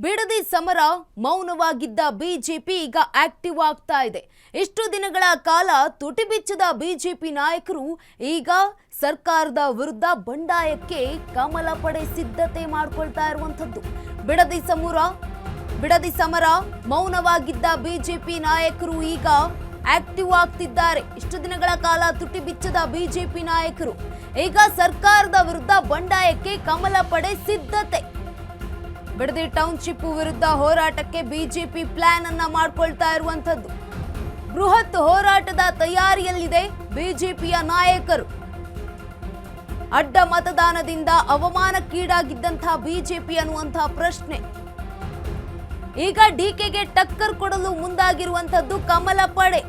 ಬಿಡದಿ ಸಮರ ಮೌನವಾಗಿದ್ದ ಬಿಜೆಪಿ ಈಗ ಆಕ್ಟಿವ್ ಆಗ್ತಾ ಇದೆ. ಇಷ್ಟು ದಿನಗಳ ಕಾಲ ತುಟಿ ಬಿಚ್ಚದ ಬಿಜೆಪಿ ನಾಯಕರು ಈಗ ಸರ್ಕಾರದ ವಿರುದ್ಧ ಬಂಡಾಯಕ್ಕೆ ಕಮಲ ಪಡೆ ಸಿದ್ಧತೆ ಮಾಡಿಕೊಳ್ತಾ ಇರುವಂತದ್ದು. ಬಿಡದಿ ಸಮರ ಮೌನವಾಗಿದ್ದ ಬಿಜೆಪಿ ನಾಯಕರು ಈಗ ಆಕ್ಟಿವ್ ಆಗ್ತಿದ್ದಾರೆ. ಇಷ್ಟು ದಿನಗಳ ಕಾಲ ತುಟಿ ಬಿಚ್ಚದ ಬಿಜೆಪಿ ನಾಯಕರು ಈಗ ಸರ್ಕಾರದ ವಿರುದ್ಧ ಬಂಡಾಯಕ್ಕೆ ಕಮಲ ಪಡೆ ಸಿದ್ಧತೆ. ಬಿಡದಿ ಟೌನ್ಶಿಪ್ ವಿರುದ್ಧ ಹೋರಾಟಕ್ಕೆ ಬಿಜೆಪಿ ಪ್ಲಾನ್ ಅನ್ನ ಮಾಡಿಕೊಳ್ತಾ ಇರುವಂತದ್ದು. ಬೃಹತ್ ಹೋರಾಟದ ತಯಾರಿಯಲ್ಲಿದೆ ಬಿಜೆಪಿಯ ನಾಯಕರು. ಅಡ್ಡ ಮತದಾನದಿಂದ ಅವಮಾನಕ್ಕೀಡಾಗಿದ್ದಂತಹ ಬಿಜೆಪಿ ಅನ್ನುವಂತಹ ಪ್ರಶ್ನೆ ಈಗ ಡಿಕೆಗೆ ಟಕ್ಕರ್ ಕೊಡಲು ಮುಂದಾಗಿರುವಂತದ್ದು ಕಮಲ ಪಡೆ.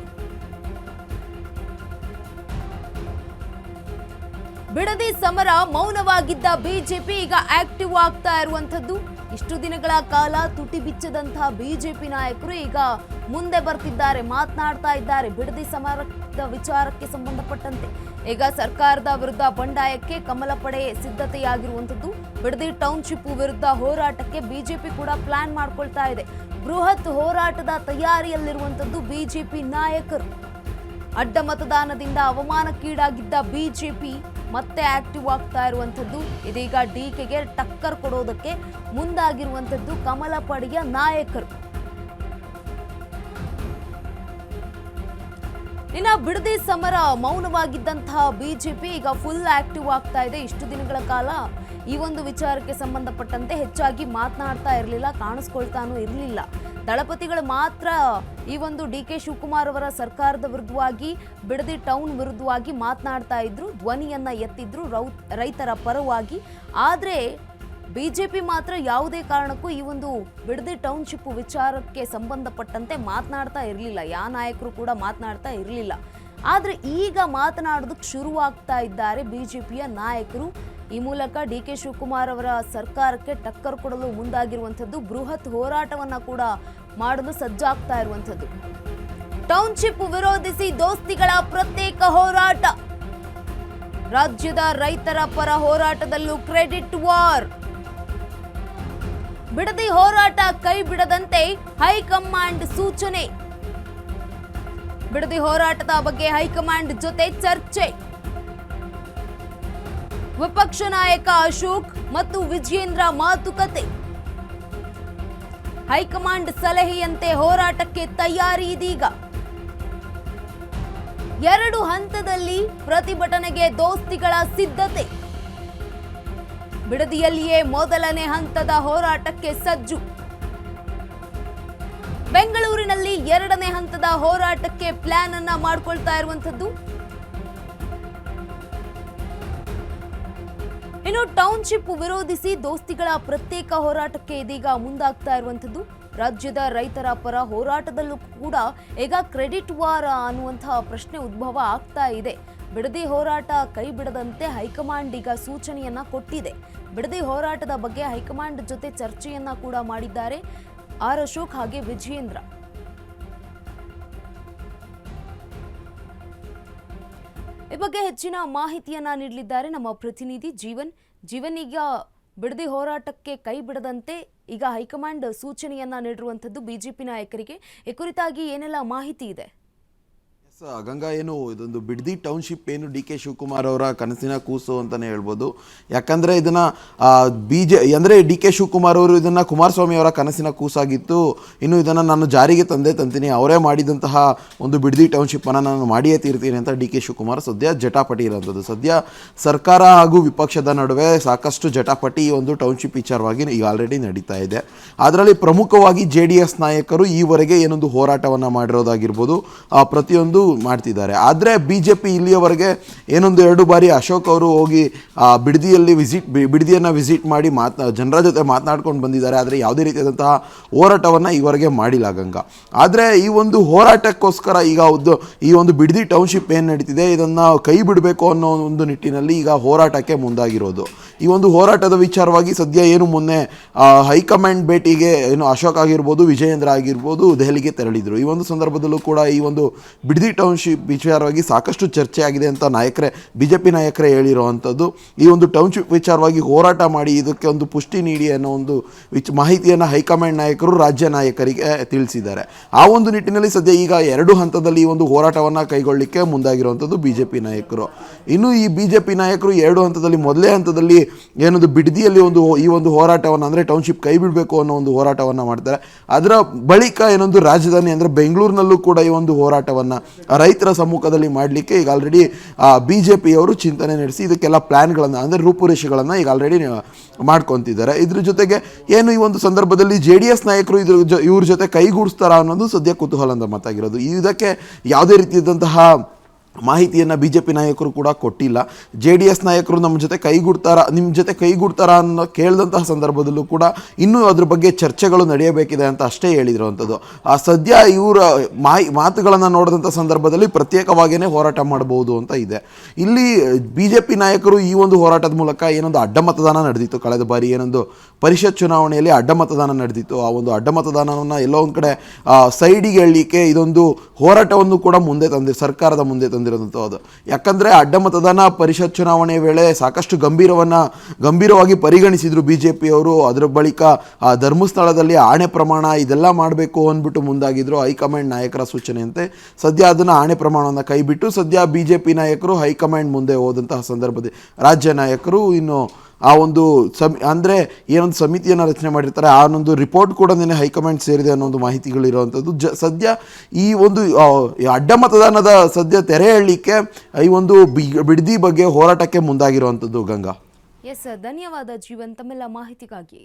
ಬಿಡದಿ ಸಮರ ಮೌನವಾಗಿದ್ದ ಬಿಜೆಪಿ ಈಗ ಆಕ್ಟಿವ್ ಆಗ್ತಾ ಇರುವಂತದ್ದು. ಇಷ್ಟು ದಿನಗಳ ಕಾಲ ತುಟಿ ಬಿಚ್ಚದಂತಹ ಬಿಜೆಪಿ ನಾಯಕರು ಈಗ ಮುಂದೆ ಬರ್ತಿದ್ದಾರೆ, ಮಾತನಾಡ್ತಾ ಇದ್ದಾರೆ. ಬಿಡದಿ ಸಮರದ ವಿಚಾರಕ್ಕೆ ಸಂಬಂಧಪಟ್ಟಂತೆ ಈಗ ಸರ್ಕಾರದ ವಿರುದ್ಧ ಬಂಡಾಯಕ್ಕೆ ಕಮಲ ಪಡೆ ಸಿದ್ಧತೆಯಾಗಿರುವಂತದ್ದು. ಬಿಡದಿ ಟೌನ್ಶಿಪ್ ವಿರುದ್ಧ ಹೋರಾಟಕ್ಕೆ ಬಿಜೆಪಿ ಕೂಡ ಪ್ಲಾನ್ ಮಾಡ್ಕೊಳ್ತಾ ಇದೆ. ಬೃಹತ್ ಹೋರಾಟದ ತಯಾರಿಯಲ್ಲಿರುವಂತದ್ದು ಬಿಜೆಪಿ ನಾಯಕರು. ಅಡ್ಡ ಮತದಾನದಿಂದ ಅವಮಾನಕ್ಕೀಡಾಗಿದ್ದ ಬಿಜೆಪಿ ಮತ್ತೆ ಆಕ್ಟಿವ್ ಆಗ್ತಾ ಇರುವಂತದ್ದು. ಇದೀಗ ಡಿಕೆಗೆ ಟಕ್ಕರ್ ಕೊಡೋದಕ್ಕೆ ಮುಂದಾಗಿರುವಂತದ್ದು ಕಮಲ ಪಡೆಯ ನಾಯಕರು. ಇನ್ನ ಬಿಡದಿ ಸಮರ ಮೌನವಾಗಿದ್ದಂತಹ ಬಿಜೆಪಿ ಈಗ ಫುಲ್ ಆಕ್ಟಿವ್ ಆಗ್ತಾ ಇದೆ. ಇಷ್ಟು ದಿನಗಳ ಕಾಲ ಈ ಒಂದು ವಿಚಾರಕ್ಕೆ ಸಂಬಂಧಪಟ್ಟಂತೆ ಹೆಚ್ಚಾಗಿ ಮಾತನಾಡ್ತಾ ಇರಲಿಲ್ಲ, ಕಾಣಿಸ್ಕೊಳ್ತಾನೂ ಇರಲಿಲ್ಲ. ದಳಪತಿಗಳು ಮಾತ್ರ ಈ ಒಂದು ಡಿಕೆ ಶಿವಕುಮಾರ್ ಅವರ ಸರ್ಕಾರದ ವಿರುದ್ಧವಾಗಿ, ಬಿಡದಿ ಟೌನ್ ವಿರುದ್ಧವಾಗಿ ಮಾತನಾಡ್ತಾ ಇದ್ರು, ಧ್ವನಿಯನ್ನ ಎತ್ತಿದ್ರು ರೈತರ ಪರವಾಗಿ. ಆದರೆ ಬಿಜೆಪಿ ಮಾತ್ರ ಯಾವುದೇ ಕಾರಣಕ್ಕೂ ಈ ಒಂದು ಬಿಡದಿ ಟೌನ್ಶಿಪ್ ವಿಚಾರಕ್ಕೆ ಸಂಬಂಧಪಟ್ಟಂತೆ ಮಾತನಾಡ್ತಾ ಇರಲಿಲ್ಲ. ಯಾವ ನಾಯಕರು ಕೂಡ ಮಾತನಾಡ್ತಾ ಇರಲಿಲ್ಲ. ಆದರೆ ಈಗ ಮಾತನಾಡೋದಕ್ಕೆ ಶುರುವಾಗ್ತಾ ಇದ್ದಾರೆ ಬಿಜೆಪಿಯ ನಾಯಕರು. ಈ ಮೂಲಕ ಡಿಕೆ ಶಿವಕುಮಾರ್ ಅವರ ಸರ್ಕಾರಕ್ಕೆ ಟಕ್ಕರ್ ಕೊಡಲು ಮುಂದಾಗಿರುವಂಥದ್ದು. ಬೃಹತ್ ಹೋರಾಟವನ್ನ ಕೂಡ ಮಾಡಲು ಸಜ್ಜಾಗ್ತಾ ಇರುವಂಥದ್ದು. ಟೌನ್ಶಿಪ್ ವಿರೋಧಿಸಿ ದೋಸ್ತಿಗಳ ಪ್ರತ್ಯೇಕ ಹೋರಾಟ. ರಾಜ್ಯದ ರೈತರ ಪರ ಹೋರಾಟದಲ್ಲೂ ಕ್ರೆಡಿಟ್ ವಾರ್. ಬಿಡದಿ ಹೋರಾಟ ಕೈ ಬಿಡದಂತೆ ಹೈಕಮಾಂಡ್ ಸೂಚನೆ. ಬಿಡದಿ ಹೋರಾಟದ ಬಗ್ಗೆ ಹೈಕಮಾಂಡ್ ಜೊತೆ ಚರ್ಚೆ. ವಿಪಕ್ಷ ನಾಯಕ ಅಶೋಕ್ ಮತ್ತು ವಿಜಯೇಂದ್ರ ಮಾತುಕತೆ. ಹೈಕಮಾಂಡ್ ಸಲಹೆಯಂತೆ ಹೋರಾಟಕ್ಕೆ ತಯಾರಿ ಇದೀಗ. 2 ಹಂತದಲ್ಲಿ ಪ್ರತಿಭಟನೆಗೆ ದೋಸ್ತಿಗಳ ಸಿದ್ಧತೆ. ಬಿಡದಿಯಲ್ಲಿಯೇ ಮೊದಲನೇ ಹಂತದ ಹೋರಾಟಕ್ಕೆ ಸಜ್ಜು. ಬೆಂಗಳೂರಿನಲ್ಲಿ 2ನೇ ಹಂತದ ಹೋರಾಟಕ್ಕೆ ಪ್ಲಾನ್ ಅನ್ನ ಮಾಡಿಕೊಳ್ತಾ ಇರುವಂತದ್ದು. ಇನ್ನು ಟೌನ್ಶಿಪ್ ವಿರೋಧಿಸಿ ದೋಸ್ತಿಗಳ ಪ್ರತ್ಯೇಕ ಹೋರಾಟಕ್ಕೆ ಇದೀಗ ಮುಂದಾಗ್ತಾ ಇರುವಂತದ್ದು. ರಾಜ್ಯದ ರೈತರ ಪರ ಹೋರಾಟದಲ್ಲೂ ಕೂಡ ಈಗ ಕ್ರೆಡಿಟ್ ವಾರ್ ಅನ್ನುವಂತಹ ಪ್ರಶ್ನೆ ಉದ್ಭವ ಆಗ್ತಾ ಇದೆ. ಬಿಡದಿ ಹೋರಾಟ ಕೈ ಬಿಡದಂತೆ ಹೈಕಮಾಂಡ್ ಈಗ ಸೂಚನೆಯನ್ನ ಕೊಟ್ಟಿದೆ. ಬಿಡದಿ ಹೋರಾಟದ ಬಗ್ಗೆ ಹೈಕಮಾಂಡ್ ಜೊತೆ ಚರ್ಚೆಯನ್ನ ಕೂಡ ಮಾಡಿದ್ದಾರೆ ಆರ್ ಅಶೋಕ್ ಹಾಗೆ ವಿಜಯೇಂದ್ರ. ಈ ಬಗ್ಗೆ ಹೆಚ್ಚಿನ ಮಾಹಿತಿಯನ್ನ ನೀಡಲಿದ್ದಾರೆ ನಮ್ಮ ಪ್ರತಿನಿಧಿ ಜೀವನ್. ಈಗ ಬಿಡದಿ ಹೋರಾಟಕ್ಕೆ ಕೈ ಬಿಡದಂತೆ ಈಗ ಹೈಕಮಾಂಡ್ ಸೂಚನೆಯನ್ನ ನೀಡಿರುವಂತದ್ದು ಬಿಜೆಪಿ ನಾಯಕರಿಗೆ. ಈ ಕುರಿತಾಗಿ ಏನೆಲ್ಲ ಮಾಹಿತಿ ಇದೆ? ಗಂಗಾ, ಏನು ಇದೊಂದು ಬಿಡದಿ ಟೌನ್ಶಿಪ್ ಏನು ಡಿ ಕೆ ಶಿವಕುಮಾರ್ ಅವರ ಕನಸಿನ ಕೂಸು ಅಂತಲೇ ಹೇಳ್ಬೋದು. ಯಾಕಂದರೆ ಇದನ್ನು ಅಂದರೆ ಡಿ ಕೆ ಶಿವಕುಮಾರ್ ಅವರು ಇದನ್ನು ಕುಮಾರಸ್ವಾಮಿ ಅವರ ಕನಸಿನ ಕೂಸಾಗಿತ್ತು. ಇನ್ನು ಇದನ್ನು ನಾನು ಜಾರಿಗೆ ತಂತೀನಿ, ಅವರೇ ಮಾಡಿದಂತಹ ಒಂದು ಬಿಡದಿ ಟೌನ್ಶಿಪ್ಪನ್ನು ನಾನು ಮಾಡಿಯೇ ತೀರ್ತೀನಿ ಅಂತ ಡಿ ಕೆ ಶಿವಕುಮಾರ್ ಸದ್ಯ ಜಟಾಪಟಿ ಇರೋಂಥದ್ದು. ಸದ್ಯ ಸರ್ಕಾರ ಹಾಗೂ ವಿಪಕ್ಷದ ನಡುವೆ ಸಾಕಷ್ಟು ಜಟಾಪಟಿ ಈ ಒಂದು ಟೌನ್ಶಿಪ್ ವಿಚಾರವಾಗಿ ಈಗ ಆಲ್ರೆಡಿ ನಡೀತಾ ಇದೆ. ಅದರಲ್ಲಿ ಪ್ರಮುಖವಾಗಿ JDS ನಾಯಕರು ಈವರೆಗೆ ಏನೊಂದು ಹೋರಾಟವನ್ನು ಮಾಡಿರೋದಾಗಿರ್ಬೋದು, ಪ್ರತಿಯೊಂದು ಮಾಡ್ತಿದ್ದಾರೆ. ಆದರೆ ಬಿಜೆಪಿ ಇಲ್ಲಿಯವರೆಗೆ ಏನೊಂದು 2 ಬಾರಿ ಅಶೋಕ್ ಅವರು ಹೋಗಿ ಬಿಡದಿಯನ್ನು ವಿಸಿಟ್ ಮಾಡಿ ಜನರ ಜೊತೆ ಮಾತನಾಡ್ಕೊಂಡು ಬಂದಿದ್ದಾರೆ. ಆದರೆ ಯಾವುದೇ ರೀತಿಯಾದಂತಹ ಹೋರಾಟವನ್ನು ಈವರೆಗೆ ಮಾಡಿಲ್ಲ ಗಂಗಾ. ಆದರೆ ಈ ಒಂದು ಹೋರಾಟಕ್ಕೋಸ್ಕರ ಈಗ ಈ ಒಂದು ಬಿಡದಿ ಟೌನ್ಶಿಪ್ ಏನು ನಡೀತಿದೆ ಇದನ್ನು ಕೈ ಬಿಡಬೇಕು ಅನ್ನೋ ಒಂದು ನಿಟ್ಟಿನಲ್ಲಿ ಈಗ ಹೋರಾಟಕ್ಕೆ ಮುಂದಾಗಿರೋದು. ಈ ಒಂದು ಹೋರಾಟದ ವಿಚಾರವಾಗಿ ಸದ್ಯ ಏನು ಮೊನ್ನೆ ಹೈಕಮಾಂಡ್ ಭೇಟಿಗೆ ಏನು ಅಶೋಕ್ ಆಗಿರ್ಬೋದು, ವಿಜಯೇಂದ್ರ ಆಗಿರ್ಬೋದು ದೆಹಲಿಗೆ ತೆರಳಿದ್ರು. ಈ ಒಂದು ಸಂದರ್ಭದಲ್ಲೂ ಕೂಡ ಈ ಒಂದು ಬಿಡದಿ ಟೌನ್ಶಿಪ್ ವಿಚಾರವಾಗಿ ಸಾಕಷ್ಟು ಚರ್ಚೆ ಆಗಿದೆ ಅಂತ BJP ನಾಯಕರೇ ಹೇಳಿರುವಂಥದ್ದು. ಈ ಒಂದು ಟೌನ್ಶಿಪ್ ವಿಚಾರವಾಗಿ ಹೋರಾಟ ಮಾಡಿ ಇದಕ್ಕೆ ಒಂದು ಪುಷ್ಟಿ ನೀಡಿ ಅನ್ನೋ ಒಂದು ಮಾಹಿತಿಯನ್ನು ಹೈಕಮಾಂಡ್ ನಾಯಕರು ರಾಜ್ಯ ನಾಯಕರಿಗೆ ತಿಳಿಸಿದ್ದಾರೆ. ಆ ಒಂದು ನಿಟ್ಟಿನಲ್ಲಿ ಸದ್ಯ ಈಗ 2 ಹಂತದಲ್ಲಿ ಈ ಒಂದು ಹೋರಾಟವನ್ನು ಕೈಗೊಳ್ಳಲಿಕ್ಕೆ ಮುಂದಾಗಿರುವಂಥದ್ದು BJP ನಾಯಕರು. ಇನ್ನು ಈ BJP ನಾಯಕರು 2 ಹಂತದಲ್ಲಿ ಮೊದಲೇ ಹಂತದಲ್ಲಿ ಏನೊಂದು ಬಿಡದಿಯಲ್ಲಿ ಈ ಒಂದು ಹೋರಾಟವನ್ನು ಅಂದರೆ ಟೌನ್ಶಿಪ್ ಕೈ ಬಿಡಬೇಕು ಅನ್ನೋ ಒಂದು ಹೋರಾಟವನ್ನು ಮಾಡ್ತಾರೆ. ಅದರ ಬಳಿಕ ಏನೊಂದು ರಾಜಧಾನಿ ಅಂದರೆ ಬೆಂಗಳೂರಿನಲ್ಲೂ ಕೂಡ ಈ ಒಂದು ಹೋರಾಟವನ್ನು ರೈತರ ಸಮ್ಮುಖದಲ್ಲಿ ಮಾಡಲಿಕ್ಕೆ ಈಗ ಆಲ್ರೆಡಿ BJPಯವರು ಚಿಂತನೆ ನಡೆಸಿ ಇದಕ್ಕೆಲ್ಲ ಪ್ಲ್ಯಾನ್ಗಳನ್ನು ಅಂದರೆ ರೂಪುರೇಷೆಗಳನ್ನು ಈಗ ಆಲ್ರೆಡಿ ಮಾಡ್ಕೊತಿದ್ದಾರೆ. ಇದ್ರ ಜೊತೆಗೆ ಏನು ಈ ಒಂದು ಸಂದರ್ಭದಲ್ಲಿ JDS ನಾಯಕರು ಇವ್ರ ಜೊತೆ ಕೈಗೂಡಿಸ್ತಾರ ಅನ್ನೋದು ಸದ್ಯ ಕುತೂಹಲದ ಮಾತಾಗಿರೋದು. ಇದಕ್ಕೆ ಯಾವುದೇ ರೀತಿಯಾದಂತಹ ಮಾಹಿತಿಯನ್ನು BJP ನಾಯಕರು ಕೂಡ ಕೊಟ್ಟಿಲ್ಲ. JDS ನಾಯಕರು ನಿಮ್ಮ ಜೊತೆ ಕೈಗೂಡ್ತಾರ ಅನ್ನೋ ಕೇಳಿದಂತಹ ಸಂದರ್ಭದಲ್ಲೂ ಕೂಡ ಇನ್ನೂ ಅದ್ರ ಬಗ್ಗೆ ಚರ್ಚೆಗಳು ನಡೆಯಬೇಕಿದೆ ಅಂತ ಅಷ್ಟೇ ಹೇಳಿರುವಂಥದ್ದು. ಸದ್ಯ ಇವರ ಮಾತುಗಳನ್ನು ನೋಡಿದಂಥ ಸಂದರ್ಭದಲ್ಲಿ ಪ್ರತ್ಯೇಕವಾಗಿಯೇ ಹೋರಾಟ ಮಾಡಬಹುದು ಅಂತ ಇದೆ. ಇಲ್ಲಿ BJP ನಾಯಕರು ಈ ಒಂದು ಹೋರಾಟದ ಮೂಲಕ ಏನೊಂದು ಅಡ್ಡ ಮತದಾನ ನಡೆದಿತ್ತು, ಕಳೆದ ಬಾರಿ ಏನೊಂದು ಪರಿಷತ್ ಚುನಾವಣೆಯಲ್ಲಿ ಅಡ್ಡ ಮತದಾನ ನಡೆದಿತ್ತು. ಆ ಒಂದು ಅಡ್ಡ ಮತದಾನವನ್ನು ಎಲ್ಲೋ ಒಂದು ಕಡೆ ಸೈಡಿಗೆ ಎಳಲಿಕ್ಕೆ ಇದೊಂದು ಹೋರಾಟವನ್ನು ಕೂಡ ಸರ್ಕಾರದ ಮುಂದೆ ತಂದಿರೋದು. ಯಾಕಂದರೆ ಅಡ್ಡ ಮತದಾನ ಪರಿಷತ್ ಚುನಾವಣೆ ವೇಳೆ ಸಾಕಷ್ಟು ಗಂಭೀರವಾಗಿ ಪರಿಗಣಿಸಿದ್ರು BJPಯವರು. ಅದರ ಬಳಿಕ ಧರ್ಮಸ್ಥಳದಲ್ಲಿ ಆಣೆ ಪ್ರಮಾಣ ಇದೆಲ್ಲ ಮಾಡಬೇಕು ಅಂದ್ಬಿಟ್ಟು ಮುಂದಾಗಿದ್ರು ಹೈಕಮಾಂಡ್ ನಾಯಕರ ಸೂಚನೆಯಂತೆ. ಸದ್ಯ ಅದನ್ನು ಆಣೆ ಪ್ರಮಾಣವನ್ನು ಕೈಬಿಟ್ಟು ಸದ್ಯ BJP ನಾಯಕರು ಹೈಕಮಾಂಡ್ ಮುಂದೆ ಹೋದಂತಹ ಸಂದರ್ಭದಲ್ಲಿ ರಾಜ್ಯ ನಾಯಕರು ಇನ್ನು ಆ ಒಂದು ಅಂದರೆ ಏನೊಂದು ಸಮಿತಿಯನ್ನು ರಚನೆ ಮಾಡಿರ್ತಾರೆ, ಆ ಒಂದು ರಿಪೋರ್ಟ್ ಕೂಡ ನಿನ್ನೆ ಹೈಕಮಾಂಡ್ ಸೇರಿದೆ ಅನ್ನೋ ಒಂದು ಮಾಹಿತಿಗಳಿರುವಂಥದ್ದು. ಸದ್ಯ ಈ ಒಂದು ಅಡ್ಡ ಮತದಾನದ ಸದ್ಯ ತೆರೆ ಎಳಲಿಕ್ಕೆ ಈ ಒಂದು ಬಿಡದಿ ಬಗ್ಗೆ ಹೋರಾಟಕ್ಕೆ ಮುಂದಾಗಿರುವಂಥದ್ದು. ಗಂಗಾ, ಎಸ್, ಧನ್ಯವಾದ ಜೀವನ್ ತಮ್ಮೆಲ್ಲ ಮಾಹಿತಿಗಾಗಿ.